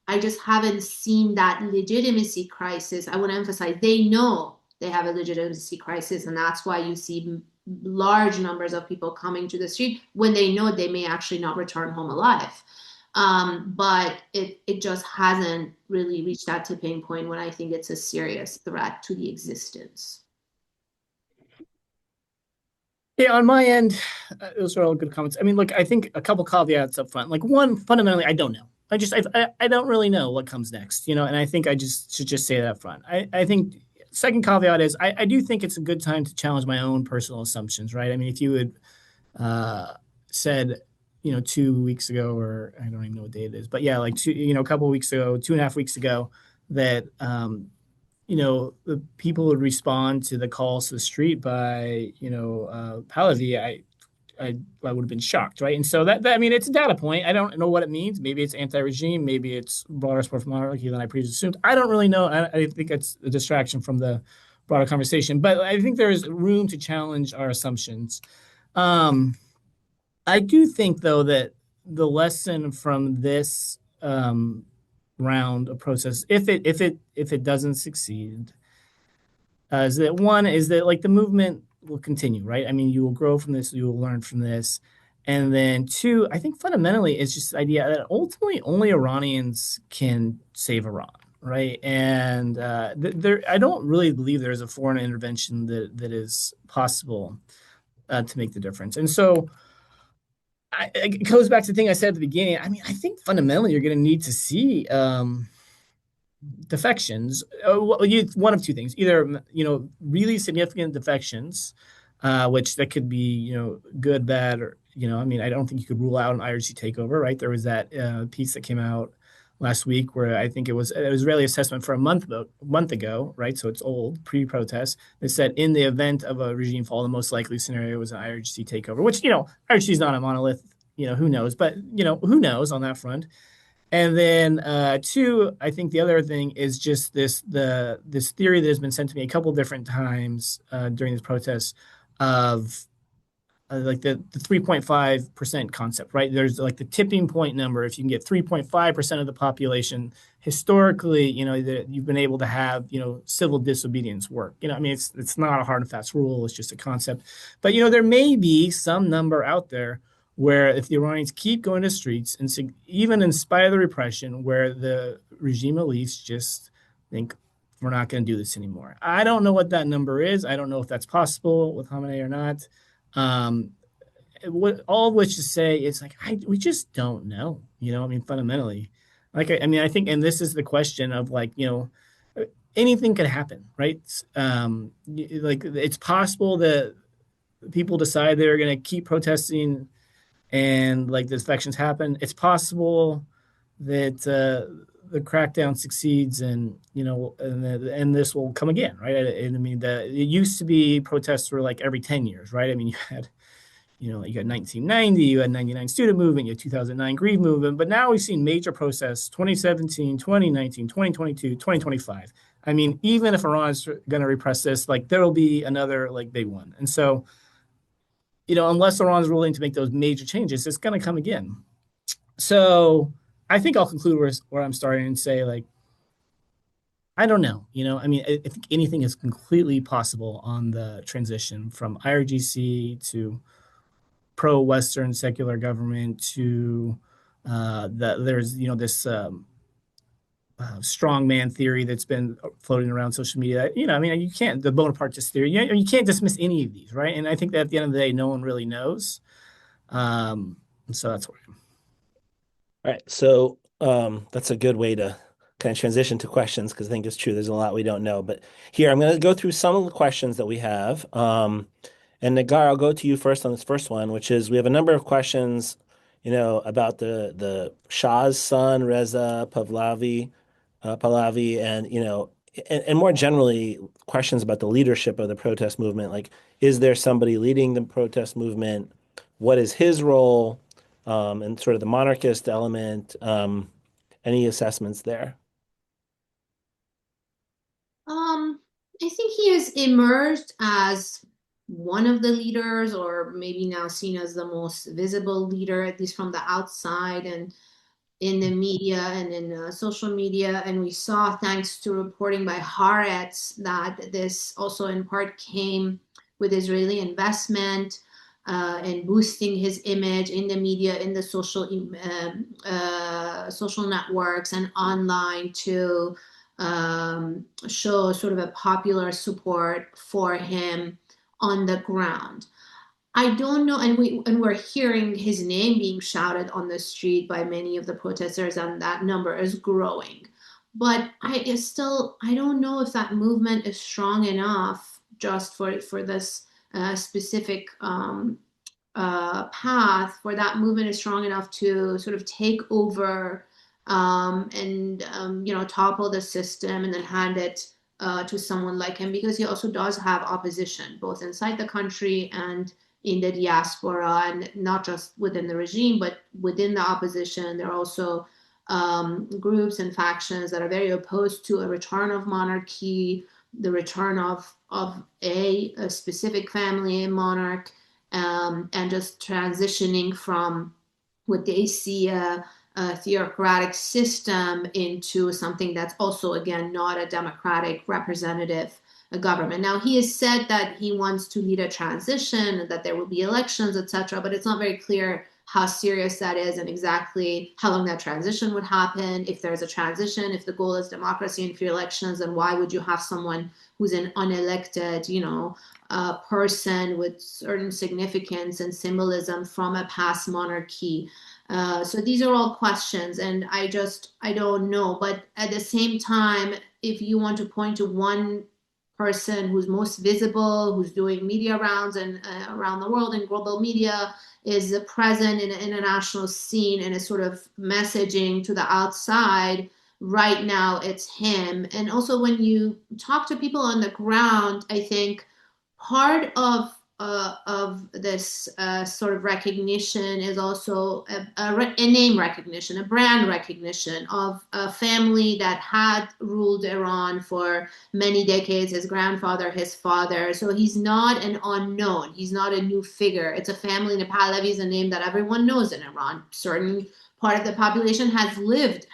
I just haven't seen that legitimacy crisis. I want to emphasize they know they have a legitimacy crisis, and that's why you see large numbers of people coming to the street when they know they may actually not return home alive. But it just hasn't really reached that tipping point when I think it's a serious threat to the existence. Yeah, on my end, those are all good comments. I mean, look, I think a couple caveats up front. Like one, fundamentally, I don't know. I don't really know what comes next, and I think I just should just say that up front. I think second caveat is I do think it's a good time to challenge my own personal assumptions, right? I mean, if you had said, 2 weeks ago, or I don't even know what day it is, but yeah, like a couple of weeks ago, 2.5 weeks ago, that the people would respond to the calls to the street by Pahlavi, I would have been shocked, right? And so that I mean, it's a data point. I don't know what it means. Maybe it's anti-regime. Maybe it's broader support for monarchy than I previously assumed. I don't really know. I think it's a distraction from the broader conversation. But I think there is room to challenge our assumptions. I do think, though, that the lesson from this round of protests, if it doesn't succeed, is that like the movement will continue, right? I mean, you will grow from this, you will learn from this. And then two, I think fundamentally it's just the idea that ultimately only Iranians can save Iran, right? And I don't really believe there is a foreign intervention that is possible to make the difference. And so it goes back to the thing I said at the beginning. I mean, I think fundamentally you're going to need to see defections. One of two things: either really significant defections, which that could be good, bad, or I mean, I don't think you could rule out an IRGC takeover, right? There was that piece that came out last week where I think it was an Israeli assessment for a month ago, right? So it's old, pre-protest. They said in the event of a regime fall, the most likely scenario was an IRGC takeover, which IRGC is not a monolith. Who knows? But who knows on that front. And then two, I think the other thing is just this theory that has been sent to me a couple of different times during this protest of like the 3.5% concept, right? There's like the tipping point number. If you can get 3.5% of the population, historically, you've been able to have, civil disobedience work. I mean, it's not a hard and fast rule. It's just a concept. But, there may be some number out there where if the Iranians keep going to streets, and even in spite of the repression, where the regime elites just think we're not going to do this anymore. I don't know what that number is. I don't know if that's possible with Khamenei or not. All of which to say, it's like we just don't know. I mean, fundamentally, like I mean, I think, and this is the question of like anything could happen, right? Like it's possible that people decide they're going to keep protesting, and like the defections happen. It's possible that the crackdown succeeds, and and this will come again, right? And I mean, it used to be protests were like every 10 years, right? I mean, you had you got 1990, you had 99 student movement, you had 2009 Grieve movement, but now we've seen major protests 2017, 2019, 2022, 2025. I mean, even if Iran's going to repress this, like there will be another like big one. And so, unless Iran's willing to make those major changes, it's going to come again. So I think I'll conclude where I'm starting and say, like, I don't know. I mean, I think anything is completely possible on the transition from IRGC to pro-Western secular government to there's this strongman theory that's been floating around social media. I mean, you can't the Bonapartist theory. You can't dismiss any of these, right? And I think that at the end of the day, no one really knows. And so that's where I am. All right. So that's a good way to kind of transition to questions because I think it's true. There's a lot we don't know. But here, I'm going to go through some of the questions that we have. And Negar, I'll go to you first on this first one, which is we have a number of questions, about the Shah's son, Reza Pahlavi, and and more generally, questions about the leadership of the protest movement. Like, is there somebody leading the protest movement? What is his role? And sort of the monarchist element. Any assessments there? I think he has emerged as one of the leaders, or maybe now seen as the most visible leader, at least from the outside and in the media and in social media. And we saw, thanks to reporting by Haaretz, that this also in part came with Israeli investment and boosting his image in the media, in the social networks and online to show sort of a popular support for him on the ground. I don't know, and we're hearing his name being shouted on the street by many of the protesters, and that number is growing. But I don't know if that movement is strong enough just for this specific path, where that movement is strong enough to sort of take over and topple the system and then hand it to someone like him, because he also does have opposition both inside the country and in the diaspora, and not just within the regime, but within the opposition. There are also groups and factions that are very opposed to a return of monarchy, the return of a specific family monarch, and just transitioning from what they see a theocratic system into something that's also, again, not a democratic representative government. Now, he has said that he wants to lead a transition, that there will be elections, etc., but it's not very clear how serious that is and exactly how long that transition would happen. If there's a transition, if the goal is democracy and free elections, then why would you have someone who's an unelected, person with certain significance and symbolism from a past monarchy? So these are all questions, and I don't know. But at the same time, if you want to point to one person who's most visible, who's doing media rounds and around the world in global media, is present in the international scene and is sort of messaging to the outside, right now it's him. And also when you talk to people on the ground, I think part of this sort of recognition is also a name recognition, a brand recognition of a family that had ruled Iran for many decades, his grandfather, his father. So he's not an unknown. He's not a new figure. It's a family. The Pahlavi is a name that everyone knows in Iran. Certain part of the population had lived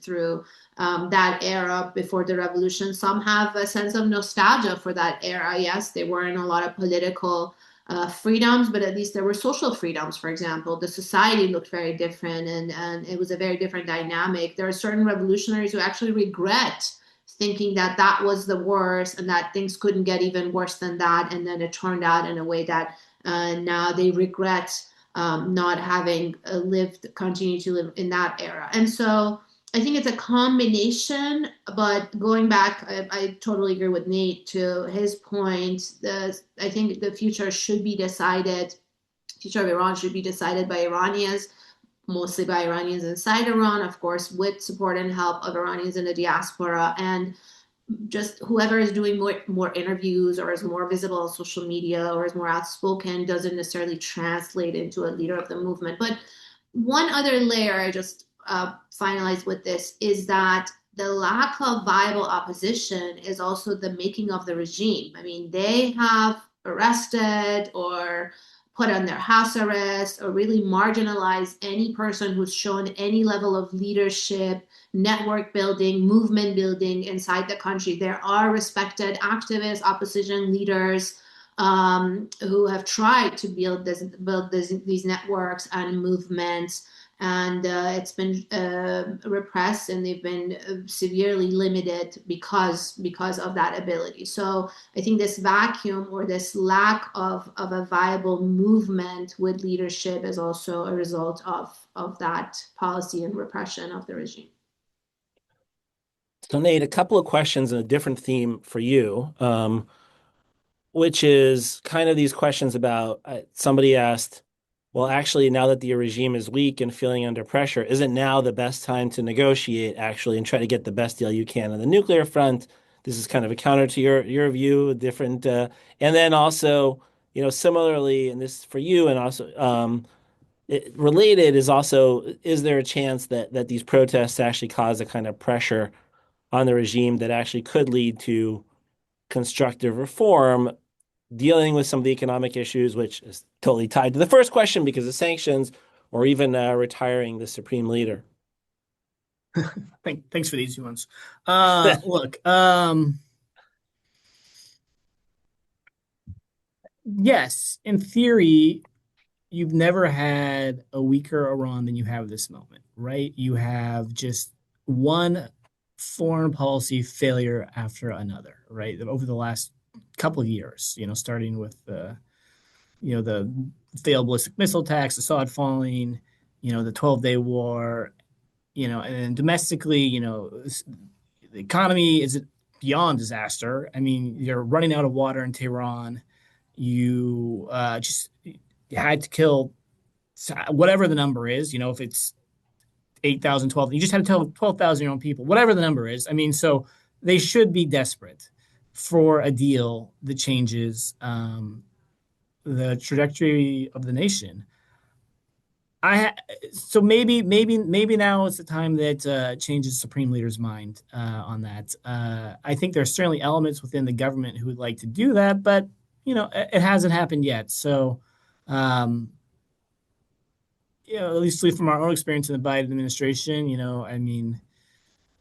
through that era before the revolution. Some have a sense of nostalgia for that era. Yes, there weren't a lot of political freedoms, but at least there were social freedoms. For example, the society looked very different, and it was a very different dynamic. There are certain revolutionaries who actually regret thinking that that was the worst and that things couldn't get even worse than that, and then it turned out in a way that now they regret not having continued to live in that era. And so I think it's a combination, but going back, I totally agree with Nate to his point. I think the future of Iran should be decided by Iranians, mostly by Iranians inside Iran, of course, with support and help of Iranians in the diaspora. And just whoever is doing more interviews or is more visible on social media or is more outspoken doesn't necessarily translate into a leader of the movement. But one other layer I just finalize with this is that the lack of viable opposition is also the making of the regime. I mean, they have arrested or put under house arrest or really marginalized any person who's shown any level of leadership, network building, movement building inside the country. There are respected activists, opposition leaders who have tried to build these networks and movements, and it's been repressed, and they've been severely limited because of that ability. So I think this vacuum or this lack of a viable movement with leadership is also a result of that policy and repression of the regime. So, Nate, a couple of questions and a different theme for you, which is kind of these questions about somebody asked, well, actually, now that the regime is weak and feeling under pressure, isn't now the best time to negotiate actually and try to get the best deal you can on the nuclear front? This is kind of a counter to your view, different, and then also, similarly, and this for you, and also related is also, is there a chance that these protests actually cause a kind of pressure on the regime that actually could lead to constructive reform, dealing with some of the economic issues, which is totally tied to the first question because of sanctions, or even retiring the supreme leader? Thanks for these ones. Look, yes, in theory, you've never had a weaker Iran than you have this moment, right? You have just one foreign policy failure after another, right? Over the last couple of years, starting with the failed ballistic missile attacks, Assad falling, the 12-day war, and then domestically, the economy is beyond disaster. I mean, you're running out of water in Tehran. You just you had to kill whatever the number is, if it's 8,000, 12, you just had to tell 12,000 your own people, whatever the number is. I mean, so they should be desperate for a deal that changes the trajectory of the nation. I so maybe now is the time that changes Supreme Leader's mind on that. I think there are certainly elements within the government who would like to do that, but it hasn't happened yet. So, at least from our own experience in the Biden administration, I mean,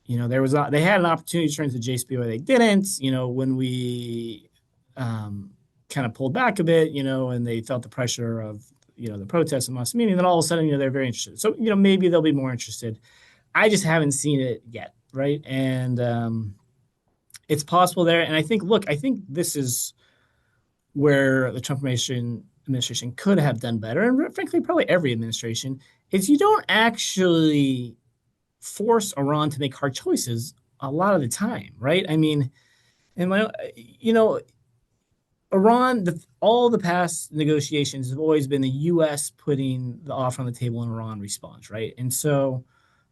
they had an opportunity to turn to the JCPOA, they didn't. When we kind of pulled back a bit, and they felt the pressure of the protests and mass meeting, then all of a sudden, they're very interested. So, maybe they'll be more interested. I just haven't seen it yet, right? And it's possible there. And I think this is where the Trump administration could have done better, and frankly, probably every administration, is you don't actually force Iran to make hard choices a lot of the time, right? I mean, and Iran, all the past negotiations have always been the U.S. putting the offer on the table and Iran responds, right? And so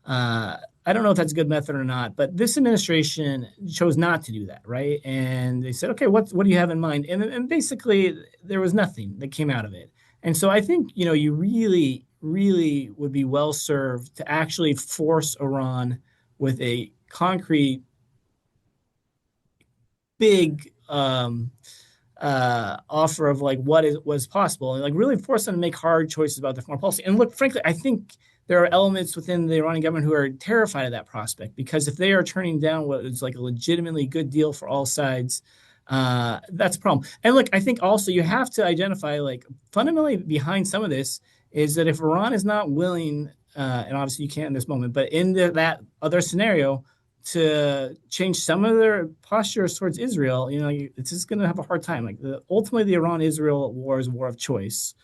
I don't know if that's a good method or not, but this administration chose not to do that, right? And they said, okay, what do you have in mind? And basically, there was nothing that came out of it. And so I think, you really, really would be well served to actually force Iran with a concrete, big offer of like what was possible, and like really force them to make hard choices about their foreign policy. And look, frankly, I think there are elements within the Iranian government who are terrified of that prospect, because if they are turning down what is like a legitimately good deal for all sides, that's a problem. And look, I think also you have to identify, like, fundamentally behind some of this is that if Iran is not willing, and obviously you can't in this moment, but in that other scenario, to change some of their postures towards Israel, it's just going to have a hard time. Like, ultimately, the Iran-Israel war is a war of choice.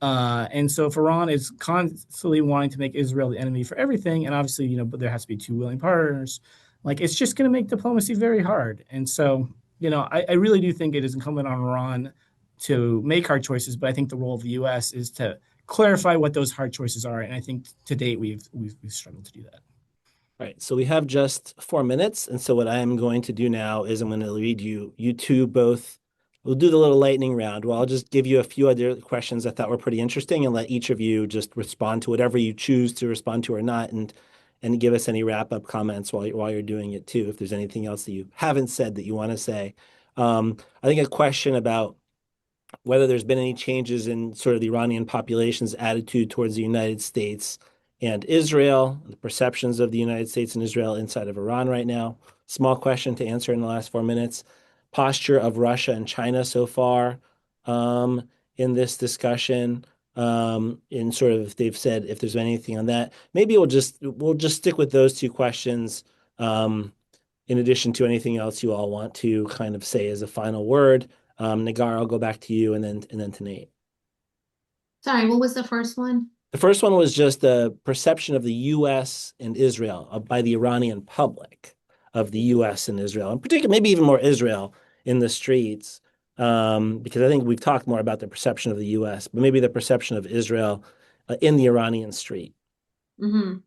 And so if Iran is constantly wanting to make Israel the enemy for everything, and obviously, but there has to be two willing partners, like, it's just going to make diplomacy very hard. And so, I really do think it is incumbent on Iran to make hard choices, but I think the role of the U.S. is to clarify what those hard choices are. And I think to date, we've struggled to do that. All right, so we have just 4 minutes, and so what I am going to do now is I'm going to read you two both. We'll do the little lightning round. Well, I'll just give you a few other questions I thought were pretty interesting, and let each of you just respond to whatever you choose to respond to or not, and give us any wrap-up comments while you're doing it too, if there's anything else that you haven't said that you want to say. I think a question about whether there's been any changes in sort of the Iranian population's attitude towards the United States and Israel, the perceptions of the United States and Israel inside of Iran right now. Small question to answer in the last 4 minutes. Posture of Russia and China so far in this discussion. In sort of if they've said if there's anything on that. Maybe we'll just stick with those two questions. In addition to anything else you all want to kind of say as a final word. Negar, I'll go back to you and then to Nate. Sorry, what was the first one? The first one was just the perception of the U.S. and Israel by the Iranian public of the U.S. and Israel, in particular, maybe even more Israel in the streets, because I think we've talked more about the perception of the U.S., but maybe the perception of Israel in the Iranian street. Mm-hmm.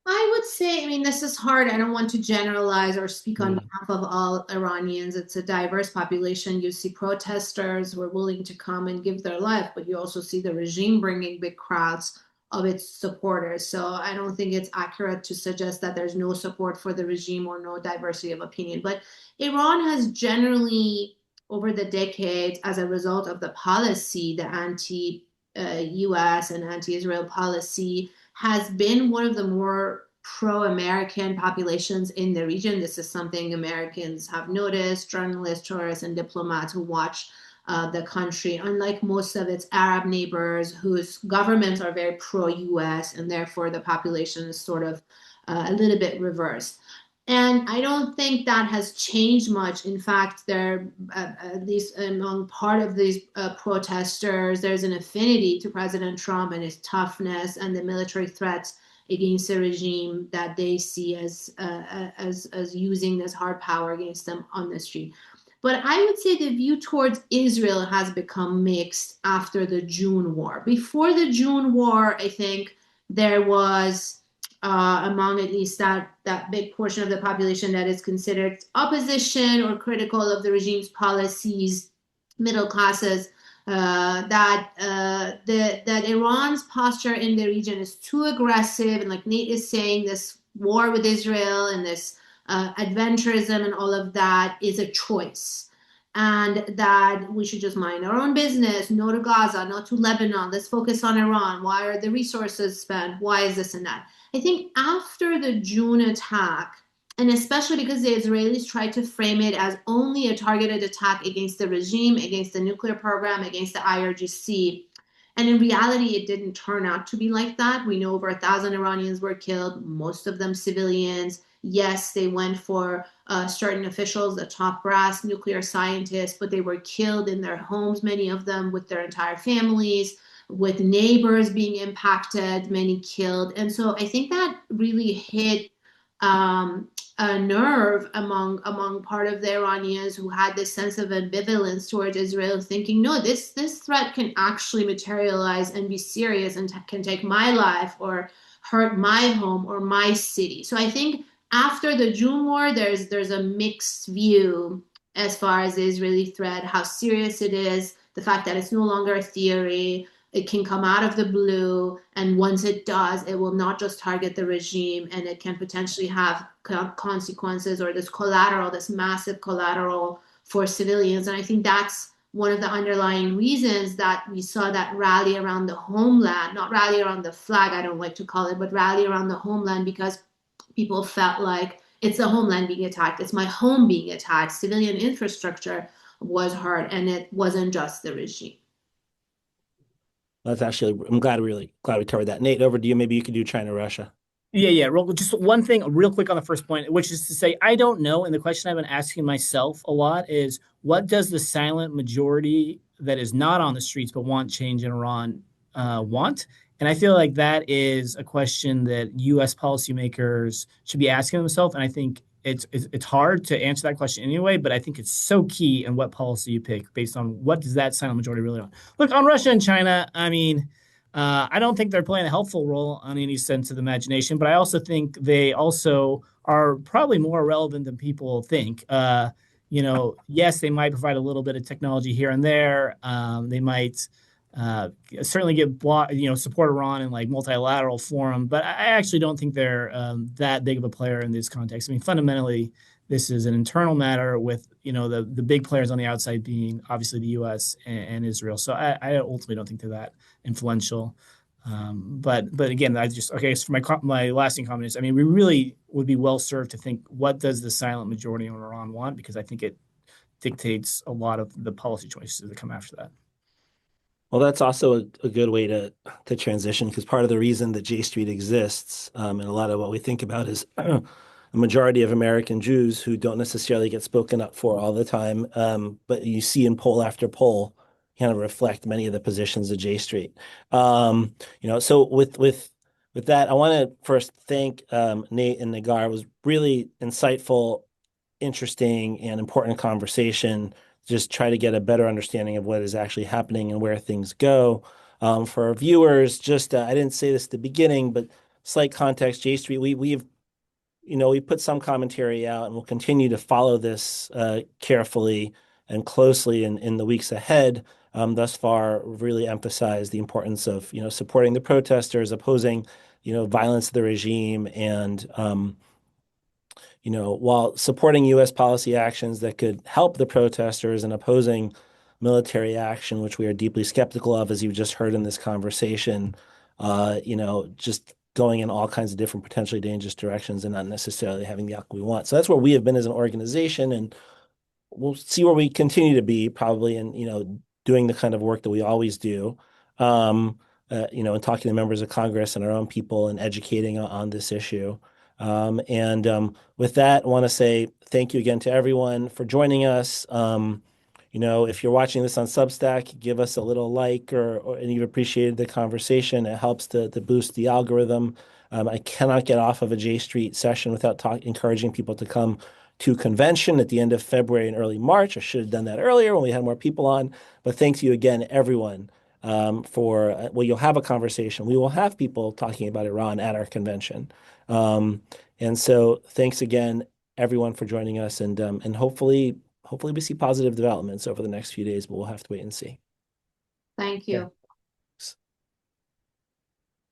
I would say, I mean, this is hard. I don't want to generalize or speak on behalf of all Iranians. It's a diverse population. You see protesters who are willing to come and give their life, but you also see the regime bringing big crowds of its supporters. So I don't think it's accurate to suggest that there's no support for the regime or no diversity of opinion. But Iran has generally, over the decades, as a result of the policy, the anti-US and anti-Israel policy, has been one of the more pro-American populations in the region. This is something Americans have noticed, journalists, tourists, and diplomats who watch the country, unlike most of its Arab neighbors whose governments are very pro-US, and therefore the population is sort of a little bit reversed. And I don't think that has changed much. In fact, there, at least among part of these protesters, there's an affinity to President Trump and his toughness and the military threats against the regime that they see as using this hard power against them on the street. But I would say the view towards Israel has become mixed after the June war. Before the June war, I think there was among at least that big portion of the population that is considered opposition or critical of the regime's policies, middle classes, that Iran's posture in the region is too aggressive, and like Nate is saying, this war with Israel and this adventurism and all of that is a choice. And that we should just mind our own business, no to Gaza, not to Lebanon, let's focus on Iran. Why are the resources spent? Why is this and that? I think after the June attack, and especially because the Israelis tried to frame it as only a targeted attack against the regime, against the nuclear program, against the IRGC, and in reality, it didn't turn out to be like that. We know over 1,000 Iranians were killed, most of them civilians. Yes, they went for certain officials, the top brass nuclear scientists, but they were killed in their homes, many of them with their entire families, with neighbors being impacted, many killed. And so I think that really hit a nerve among part of the Iranians who had this sense of ambivalence towards Israel, thinking, no, this threat can actually materialize and be serious and can take my life or hurt my home or my city. So I think after the June war, there's a mixed view as far as the Israeli threat, how serious it is, the fact that it's no longer a theory. It can come out of the blue, and once it does, it will not just target the regime, and it can potentially have consequences or this collateral, this massive collateral for civilians. And I think that's one of the underlying reasons that we saw that rally around the homeland, not rally around the flag, I don't like to call it, but rally around the homeland, because people felt like it's the homeland being attacked, it's my home being attacked, civilian infrastructure was hurt, and it wasn't just the regime. That's actually, I'm glad we covered that. Nate, over to you. Maybe you could do China, Russia. Yeah. Just one thing real quick on the first point, which is to say, I don't know. And the question I've been asking myself a lot is, what does the silent majority that is not on the streets but want change in Iran want? And I feel like that is a question that U.S. policymakers should be asking themselves. And I think it's hard to answer that question anyway, but I think it's so key in what policy you pick based on what does that silent majority really want. Look, on Russia and China, I mean, I don't think they're playing a helpful role on any sense of the imagination, but I also think they also are probably more relevant than people think. Yes, they might provide a little bit of technology here and there. They might uh, certainly support Iran in like multilateral forum, but I actually don't think they're that big of a player in this context. I mean, fundamentally, this is an internal matter with the big players on the outside being obviously the U.S. and Israel. So I ultimately don't think they're that influential. But again, so for my lasting comment is, I mean, we really would be well served to think, what does the silent majority in Iran want? Because I think it dictates a lot of the policy choices that come after that. Well, that's also a good way to transition, because part of the reason that J Street exists, and a lot of what we think about, is a majority of American Jews who don't necessarily get spoken up for all the time, but you see in poll after poll kind of reflect many of the positions of J Street. So with that, I want to first thank Nate and Negar. It was really insightful, interesting, and important conversation. Just try to get a better understanding of what is actually happening and where things go. For our viewers, just I didn't say this at the beginning, but slight context: J Street, we put some commentary out, and we'll continue to follow this carefully and closely in the weeks ahead. Thus far, we've really emphasized the importance of supporting the protesters, opposing violence of the regime, and while supporting U.S. policy actions that could help the protesters and opposing military action, which we are deeply skeptical of, as you just heard in this conversation, just going in all kinds of different potentially dangerous directions and not necessarily having the outcome we want. So that's where we have been as an organization, and we'll see where we continue to be, probably in doing the kind of work that we always do, and talking to members of Congress and our own people and educating on this issue. With that, I want to say thank you again to everyone for joining us. If you're watching this on Substack, give us a little like, and you've appreciated the conversation. It helps to boost the algorithm. I cannot get off of a J Street session without encouraging people to come to convention at the end of February and early March. I should have done that earlier when we had more people on. But thanks you again, everyone, you'll have a conversation. We will have people talking about Iran at our convention. And so thanks again, everyone, for joining us, and hopefully we see positive developments over the next few days, but we'll have to wait and see. Thank you.